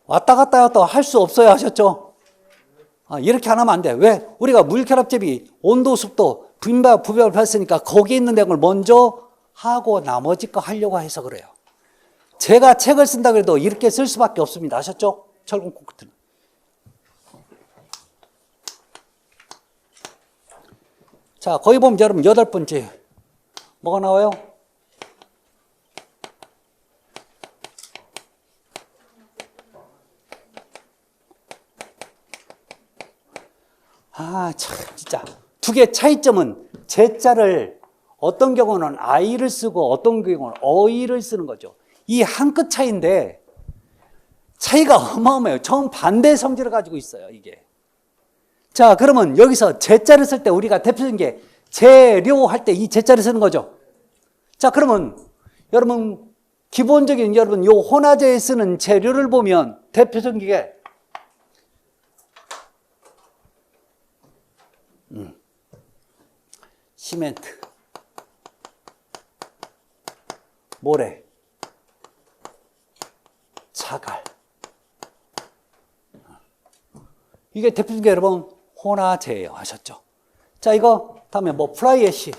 왔다 갔다 할 수 없어요. 하셨죠? 이렇게 안 하면 안 돼. 왜? 우리가 물결합제비, 온도, 습도, 빈바, 부별 했으니까 거기에 있는 내용을 먼저 하고 나머지 거 하려고 해서 그래요. 제가 책을 쓴다 그래도 이렇게 쓸 수밖에 없습니다. 아셨죠? 철근 콘크리트는. 자, 거기 보면 여러분 8번째 뭐가 나와요? 참 진짜 두 개 차이점은 제자를 어떤 경우는 I를 쓰고 어떤 경우는 어이를 쓰는 거죠. 이 한 끗 차이인데 차이가 어마어마해요. 정반대 성질을 가지고 있어요, 이게. 자, 그러면 여기서 제자를 쓸 때 우리가 대표적인 게 재료 할 때 이 제자를 쓰는 거죠. 자, 그러면 여러분 기본적인 여러분 요 혼화제에 쓰는 재료를 보면 대표적인 게 시멘트, 모래, 자갈. 이게 대표적인 게 여러분 혼화제예요. 아셨죠? 자, 이거 다음에 뭐 플라이애쉬.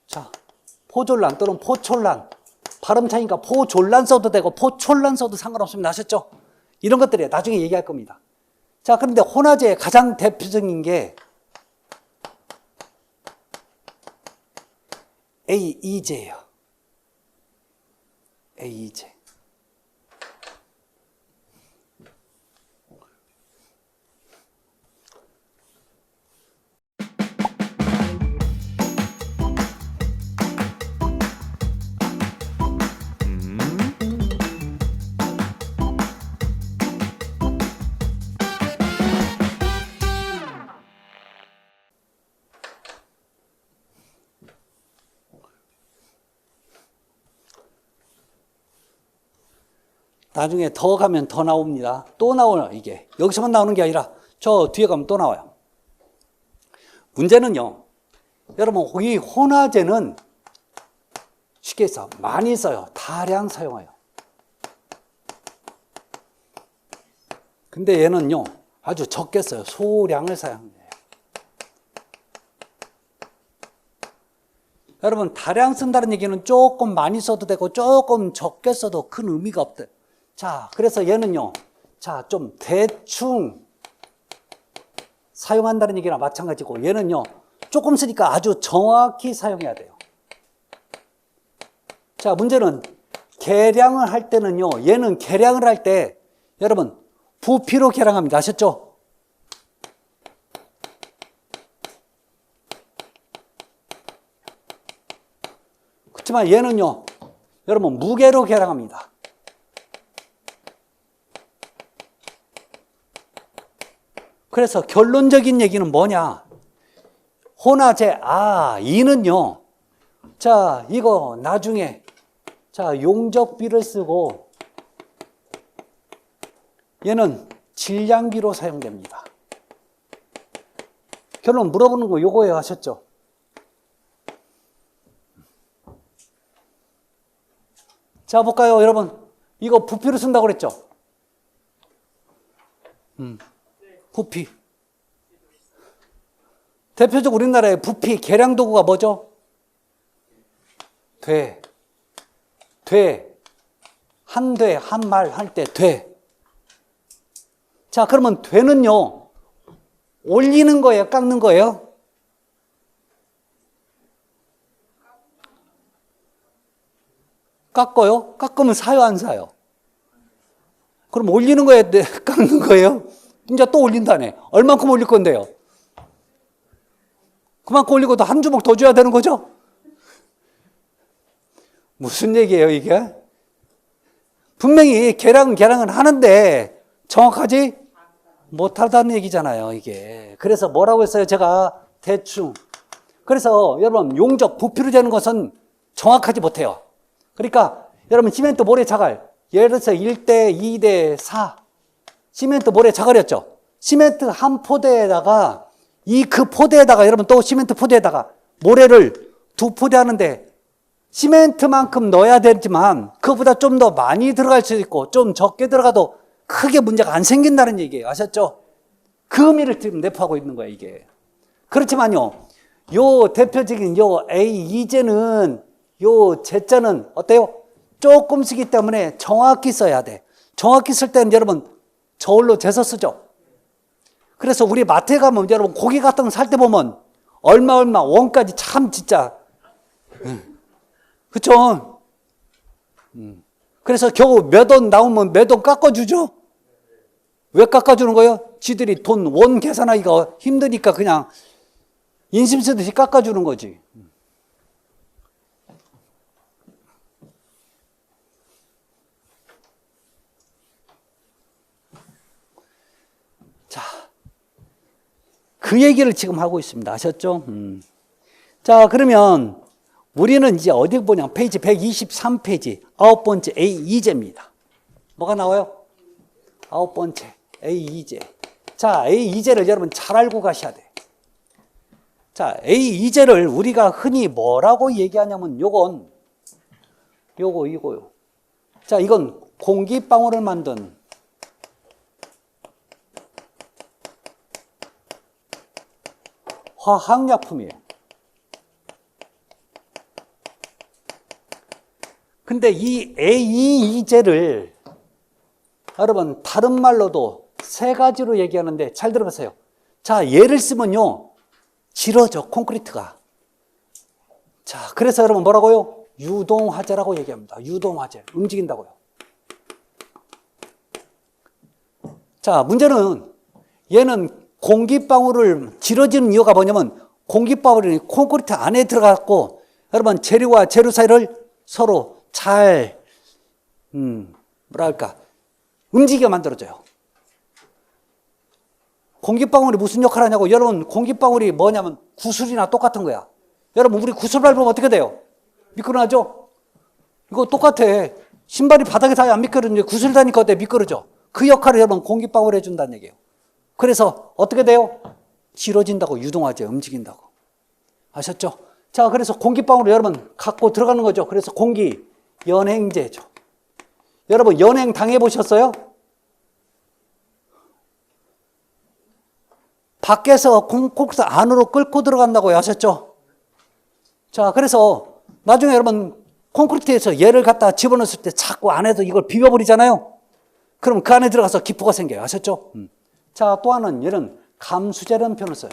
자, 포졸란 또는 포촐란. 발음 차이니까 포졸란 써도 되고 포촐란 써도 상관없습니다. 아셨죠? 이런 것들이 나중에 얘기할 겁니다. 자, 그런데 혼화제의 가장 대표적인 게 AE제예요. AE제. 나중에 더 가면 더 나옵니다. 또 나와요, 이게. 여기서만 나오는 게 아니라 저 뒤에 가면 또 나와요. 문제는요, 여러분, 이 혼화제는 쉽게 해서 많이 써요. 다량 사용해요. 근데 얘는요, 아주 적게 써요. 소량을 사용해요. 여러분, 다량 쓴다는 얘기는 조금 많이 써도 되고 조금 적게 써도 큰 의미가 없대요. 자, 그래서 얘는요, 자, 좀 대충 사용한다는 얘기랑 마찬가지고 얘는요, 조금 쓰니까 아주 정확히 사용해야 돼요. 자, 문제는 계량을 할 때는요, 얘는 계량을 할 때 여러분 부피로 계량합니다. 아셨죠? 그렇지만 얘는요, 여러분 무게로 계량합니다. 그래서 결론적인 얘기는 뭐냐? 혼화제, 이는요, 자, 이거 나중에, 자, 용적비를 쓰고, 얘는 질량비로 사용됩니다. 결론 물어보는 거 요거예요. 하셨죠? 자, 볼까요, 여러분? 이거 부피로 쓴다고 그랬죠? 부피. 대표적으로 우리나라의 부피 계량 도구가 뭐죠? 한 말 할 때 돼. 자, 그러면 되는요, 올리는 거예요, 깎는 거예요? 깎아요? 깎으면 사요, 안 사요? 그럼 올리는 거예요, 깎는 거예요? 이제 또 올린다네. 얼만큼 올릴 건데요? 그만큼 올리고도 한 주먹 더 줘야 되는 거죠? 무슨 얘기예요, 이게? 분명히 계량은 하는데 정확하지 못하다는 얘기잖아요, 이게. 그래서 뭐라고 했어요, 제가? 대충. 그래서 여러분, 용적, 부피로 재는 것은 정확하지 못해요. 그러니까 여러분, 시멘트 모래 자갈, 예를 들어서 1대 2대 4 시멘트 모래 자갈이었죠. 시멘트 한 포대에다가 그 포대에다가 여러분 또 시멘트 포대에다가 모래를 2포대 하는데 시멘트만큼 넣어야 되지만 그거보다 좀 더 많이 들어갈 수 있고 좀 적게 들어가도 크게 문제가 안 생긴다는 얘기예요. 아셨죠? 그 의미를 지금 내포하고 있는 거예요, 이게. 그렇지만요, 요 대표적인 요 A2제는 요 제자는 어때요? 조금씩이기 때문에 정확히 써야 돼. 정확히 쓸 때는 여러분 저울로 재서 쓰죠. 그래서 우리 마트에 가면 여러분 고기 같은 거 살 때 보면 얼마 원까지 참 진짜 그쵸? 그래서 겨우 몇 원 나오면 몇 원 깎아주죠? 왜 깎아주는 거예요? 지들이 돈 원 계산하기가 힘드니까 그냥 인심 쓰듯이 깎아주는 거지. 자, 그 얘기를 지금 하고 있습니다. 아셨죠? 자, 그러면 우리는 이제 어디 보냐? 페이지 123페이지 9번째 A2제입니다. 뭐가 나와요? 9번째 A2제. 자, A2제를 여러분 잘 알고 가셔야 돼. 자, A2제를 우리가 흔히 뭐라고 얘기하냐면 이거요. 자, 이건 공기방울을 만든 화학약품이에요. 근데 이 A2제를 여러분 다른 말로도 세 가지로 얘기하는데 잘 들어보세요. 자, 얘를 쓰면요 질어져, 콘크리트가. 자, 그래서 여러분 뭐라고요? 유동화재라고 얘기합니다. 유동화재, 움직인다고요. 자, 문제는 얘는 공기방울을 질어지는 이유가 뭐냐면 공기방울이 콘크리트 안에 들어갔고 여러분 재료와 재료 사이를 서로 잘 움직여 만들어줘요. 공기방울이 무슨 역할을 하냐고. 여러분 공기방울이 뭐냐면 구슬이나 똑같은 거야. 여러분 우리 구슬 밟으면 어떻게 돼요? 미끄러나죠? 이거 똑같아. 신발이 바닥에 닿아야 안 미끄러지는데 구슬 다니까 어때? 미끄러져. 그 역할을 여러분 공기방울이 해준다는 얘기예요. 그래서 어떻게 돼요? 질어진다고, 유동화재, 움직인다고. 아셨죠? 자, 그래서 공기방울을 여러분 갖고 들어가는 거죠. 그래서 공기 연행제죠. 여러분 연행 당해보셨어요? 밖에서 콘크리트 안으로 끌고 들어간다고요. 아셨죠? 자, 그래서 나중에 여러분 콘크리트에서 얘를 갖다 집어넣었을 때 자꾸 안에서 이걸 비벼버리잖아요. 그럼 그 안에 들어가서 기포가 생겨요. 아셨죠? 자, 또 하나는 얘는 감수제라는 표현을 써요.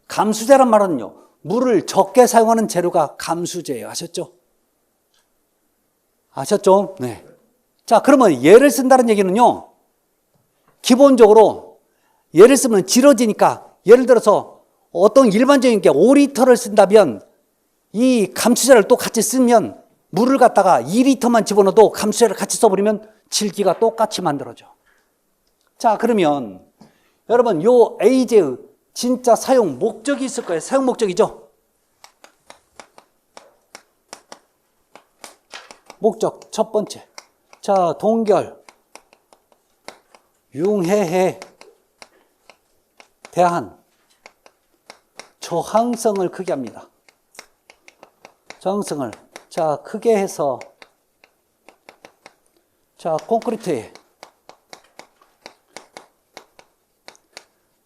감수제란 말은요, 물을 적게 사용하는 재료가 감수제예요. 아셨죠? 아셨죠? 네. 자, 그러면 얘를 쓴다는 얘기는요, 기본적으로 얘를 쓰면 질어지니까, 예를 들어서 어떤 일반적인 게 5리터를 쓴다면 이 감수자를 또 같이 쓰면 물을 갖다가 2리터만 집어넣어도 감수자를 같이 써버리면 질기가 똑같이 만들어져. 자, 그러면 여러분 요 AJ의 진짜 사용 목적이 있을 거예요. 사용 목적이죠. 목적 첫 번째. 자, 동결, 융해에 대한 저항성을 크게 합니다. 저항성을 자 크게 해서 자 콘크리트의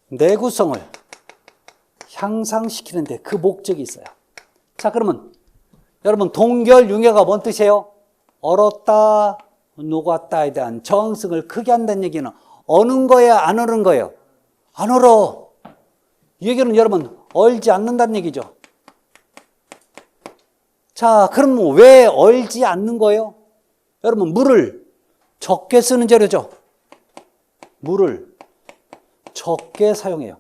내구성을 향상시키는데 그 목적이 있어요. 자, 그러면 여러분 동결 융해가 뭔 뜻이에요? 얼었다 녹았다에 대한 저항성을 크게 한다는 얘기는 어는 거예요, 안 얼은 거예요? 안 얼어. 이 얘기는 여러분 얼지 않는다는 얘기죠. 자, 그럼 왜 얼지 않는 거예요? 여러분 물을 적게 쓰는 재료죠. 물을 적게 사용해요.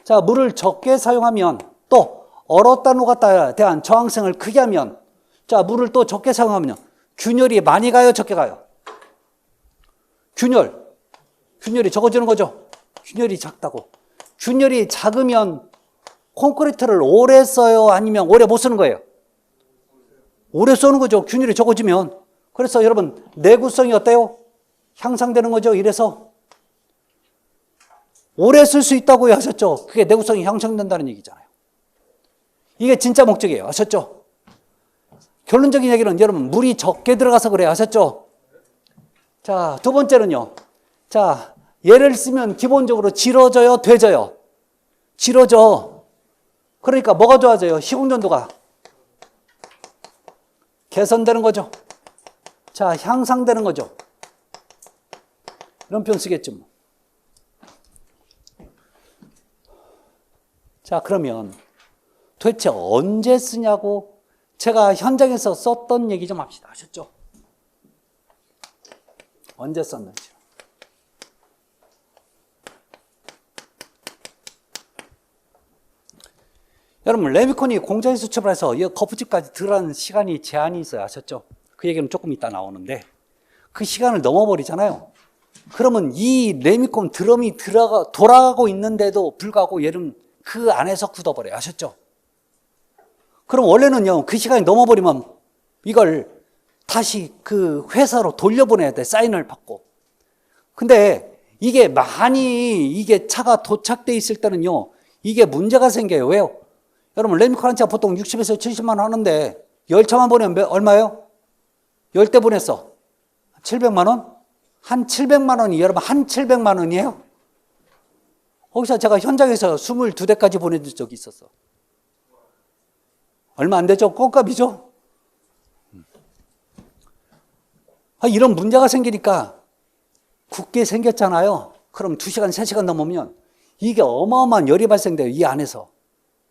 자, 물을 적게 사용하면 또 얼었다 녹았다에 대한 저항성을 크게 하면 자, 물을 또 적게 사용하면 균열이 많이 가요, 적게 가요? 균열이 적어지는 거죠. 균열이 작다고. 균열이 작으면 콘크리트를 오래 써요, 아니면 오래 못 쓰는 거예요? 오래 쓰는 거죠. 균열이 적어지면. 그래서 여러분 내구성이 어때요? 향상되는 거죠. 이래서 오래 쓸 수 있다고 하셨죠. 그게 내구성이 향상된다는 얘기잖아요. 이게 진짜 목적이에요. 아셨죠? 결론적인 얘기는 여러분 물이 적게 들어가서 그래요. 아셨죠? 자, 두 번째는요. 자, 얘를 쓰면 기본적으로 질어져요, 되져요? 질어져. 그러니까 뭐가 좋아져요? 시공전도가 개선되는 거죠. 자, 향상되는 거죠. 이런 표현 쓰겠죠. 뭐. 자, 그러면 도대체 언제 쓰냐고 제가 현장에서 썼던 얘기 좀 합시다. 아셨죠? 언제 썼는지. 여러분 레미콘이 공장에서 출발해서 이 거푸집까지 들어가는 시간이 제한이 있어요. 아셨죠? 그 얘기는 조금 이따 나오는데 그 시간을 넘어버리잖아요. 그러면 이 레미콘 드럼이 돌아가고 있는데도 불구하고 얘는 그 안에서 굳어버려요. 아셨죠? 그럼 원래는요, 그 시간이 넘어버리면 이걸 다시 그 회사로 돌려보내야 돼. 사인을 받고. 근데 이게 많이 이게 차가 도착돼 있을 때는요, 이게 문제가 생겨요. 왜요? 여러분 레미콘 한 차가 보통 60에서 70만 원 하는데 열차만 보내면 얼마예요? 10대 보냈어. 700만 원? 한 700만 원이 여러분 한 700만 원이에요? 거기서 제가 현장에서 22대까지 보내준 적이 있었어. 얼마 안 되죠? 껌값이죠? 이런 문제가 생기니까 굳게 생겼잖아요. 그럼 2시간, 3시간 넘으면 이게 어마어마한 열이 발생돼요. 이 안에서.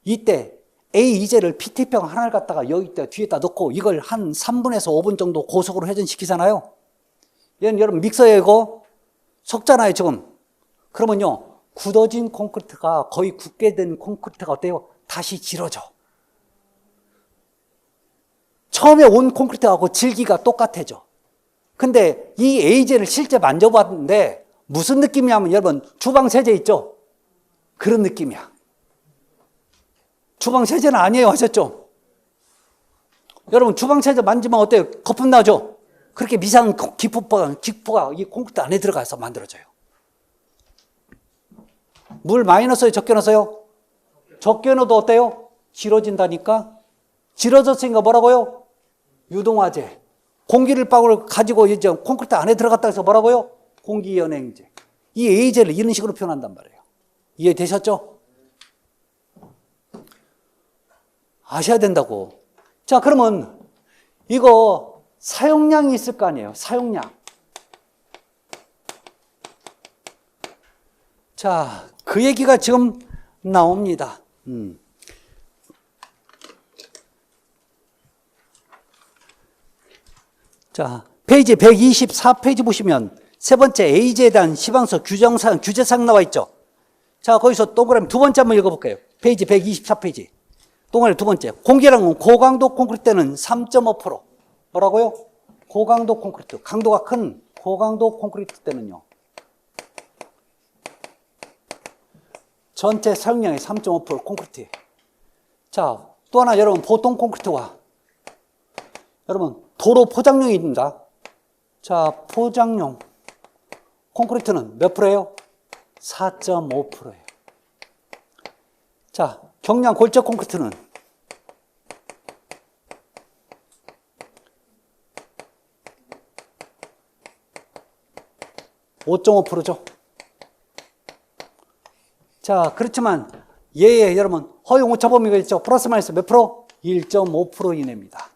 이때 AEJ를 PT병 하나를 갖다가 여기다 뒤에다 넣고 이걸 한 3분에서 5분 정도 고속으로 회전시키잖아요. 얘는 여러분 믹서에 이거 섞잖아요, 지금. 그러면요, 굳어진 콘크리트가 거의 굳게 된 콘크리트가 어때요? 다시 질어져. 처음에 온 콘크리트하고 질기가 똑같아져. 근데 이 AJ를 실제 만져봤는데 무슨 느낌이냐면 여러분 주방 세제 있죠? 그런 느낌이야. 주방 세제는 아니에요. 하셨죠? 여러분 주방 세제 만지면 어때요? 거품 나죠? 그렇게 미세한 기포가 이 콘크리트 안에 들어가서 만들어져요. 물 많이 넣었어요? 적게 넣었어요? 적게 넣어도 어때요? 질어진다니까? 질어졌으니까 뭐라고요? 유동화재. 공기를 방울 가지고 이제 콘크리트 안에 들어갔다 해서 뭐라고요? 공기연행제. 이 AJ를 이런 식으로 표현한단 말이에요. 이해되셨죠? 아셔야 된다고. 자, 그러면 이거 사용량이 있을 거 아니에요? 사용량. 자, 그 얘기가 지금 나옵니다. 자, 페이지 124페이지 보시면 세 번째 AJ에 대한 시방서 규제사항 나와 있죠. 자, 거기서 동그라미 두 번째 한번 읽어볼게요. 페이지 124페이지. 동그라미 두 번째. 공기량은 고강도 콘크리트 때는 3.5%. 뭐라고요? 고강도 콘크리트. 강도가 큰 고강도 콘크리트 때는요. 전체 사용량의 3.5% 콘크리트. 자, 또 하나 여러분 보통 콘크리트와 여러분 도로 포장용이 있습니다. 자, 포장용 콘크리트는 몇 프로예요? 4.5%예요. 자, 경량 골적 콘크리트는 5.5%죠. 자, 그렇지만 얘의 여러분 허용 오차 범위가 있죠. 플러스 마이너스 몇 프로? 1.5% 이내입니다.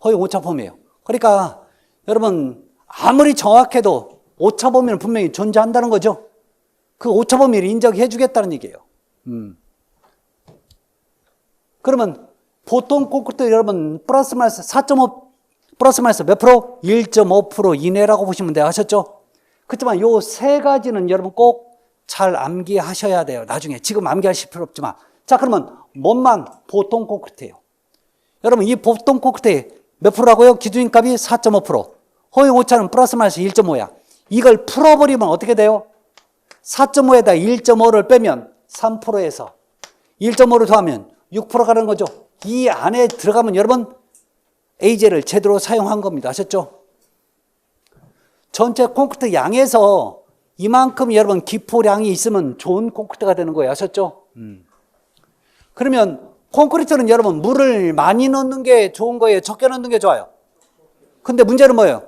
허용 오차 범위예요. 그러니까 여러분 아무리 정확해도 오차 범위는 분명히 존재한다는 거죠. 그 오차 범위를 인정해 주겠다는 얘기예요. 그러면 보통 콘크리트 여러분 플러스 마이너스 4.5 플러스 마이너스 몇 프로? 1.5% 이내라고 보시면 돼요. 아셨죠? 그렇지만 요 세 가지는 여러분 꼭 잘 암기하셔야 돼요. 나중에 지금 암기하실 필요 없지만. 자, 그러면 뭔만 보통 콘크리트예요. 여러분 이 보통 콘크리트 몇 프로라고요? 기준인 값이 4.5%. 허용 오차는 플러스 마이너스 1.5야. 이걸 풀어버리면 어떻게 돼요? 4.5에다 1.5를 빼면 3%에서 1.5를 더하면 6% 가는 거죠. 이 안에 들어가면 여러분 AJ를 제대로 사용한 겁니다. 아셨죠? 전체 콘크리트 양에서 이만큼 여러분 기포량이 있으면 좋은 콘크리트가 되는 거예요. 아셨죠? 그러면 콘크리트는 여러분 물을 많이 넣는 게 좋은 거예요? 적게 넣는 게 좋아요? 근데 문제는 뭐예요?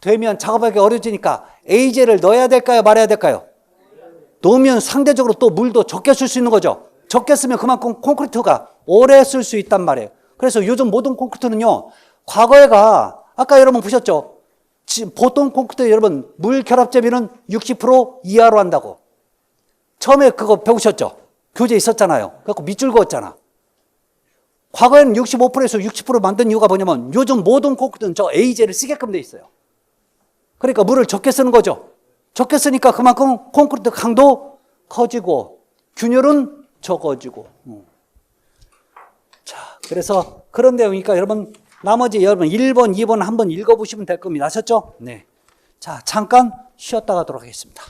되면 작업하기 어려워지니까 AJ를 넣어야 될까요? 말아야 될까요? 넣으면 상대적으로 또 물도 적게 쓸 수 있는 거죠. 적게 쓰면 그만큼 콘크리트가 오래 쓸 수 있단 말이에요. 그래서 요즘 모든 콘크리트는요, 과거에가 아까 여러분 보셨죠? 보통 콘크리트 여러분 물 결합 재비는 60% 이하로 한다고. 처음에 그거 배우셨죠? 교재 있었잖아요. 그래서 밑줄 그었잖아. 과거에는 65%에서 60% 만든 이유가 뭐냐면 요즘 모든 콘크리트는 저 AJ를 쓰게끔 돼 있어요. 그러니까 물을 적게 쓰는 거죠. 적게 쓰니까 그만큼 콘크리트 강도 커지고 균열은 적어지고. 자, 그래서 그런 내용이니까 여러분 나머지 여러분 1번, 2번 한번 읽어보시면 될 겁니다. 아셨죠? 네. 자, 잠깐 쉬었다 가도록 하겠습니다.